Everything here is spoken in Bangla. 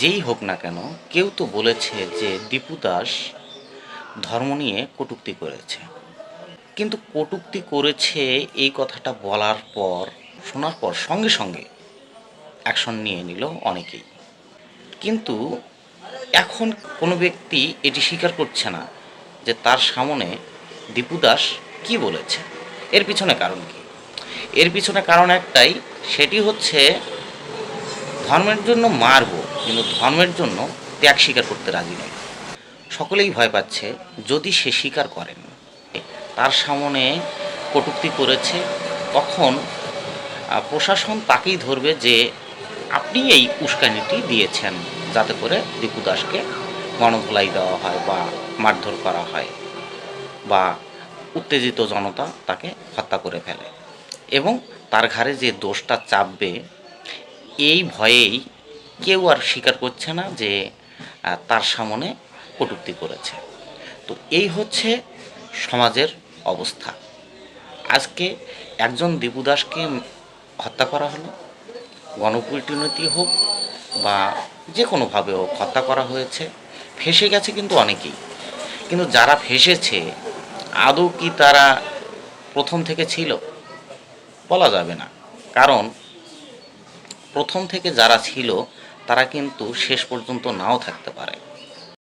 যেই হোক না কেন, কেউ তো বলেছে যে দীপু দাস ধর্ম নিয়ে কটূক্তি করেছে। কিন্তু কটূক্তি করেছে এই কথাটা বলার পর, শোনার পর সঙ্গে সঙ্গে অ্যাকশন নিয়ে নিল অনেকেই। কিন্তু এখন কোনো ব্যক্তি এটি স্বীকার করছে না যে তার সামনে দীপু দাস কী বলেছে। এর পিছনে কারণ কী? এর পিছনে কারণ একটাই, সেটি হচ্ছে ধর্মের জন্য মারবো, কিন্তু ধর্মের জন্য ত্যাগ স্বীকার করতে রাজি নয়। সকলেই ভয় পাচ্ছে যদি সে স্বীকার করেন তার সামনে কটূক্তি করেছে, তখন প্রশাসন তাকেই ধরবে যে আপনি এই উস্কানিটি দিয়েছেন, যাতে করে দীপু দাসকে গণধোলাই দেওয়া হয় বা মারধর করা হয় বা উত্তেজিত জনতা তাকে হত্যা করে ফেলে, এবং তার ঘাড়ে যে দোষটা চাপবে এই ভয়েই কেউ আর স্বীকার করছে না যে তার সামনে কটূক্তি করেছে। তো এই হচ্ছে সমাজের অবস্থা। আজকে একজন দীপু দাসকে হত্যা করা হলো, গণপিটুনিতে হোক বা যে কোনোভাবে হোক হত্যা করা হয়েছে। ফেঁসে গেছে কিন্তু অনেকেই। কিন্তু যারা ফেঁসেছে আদৌ কি তারা প্রথম থেকে ছিল? বলা যাবে না। কারণ প্রথম থেকে যারা ছিল তারা কিন্তু শেষ পর্যন্ত নাও থাকতে পারে।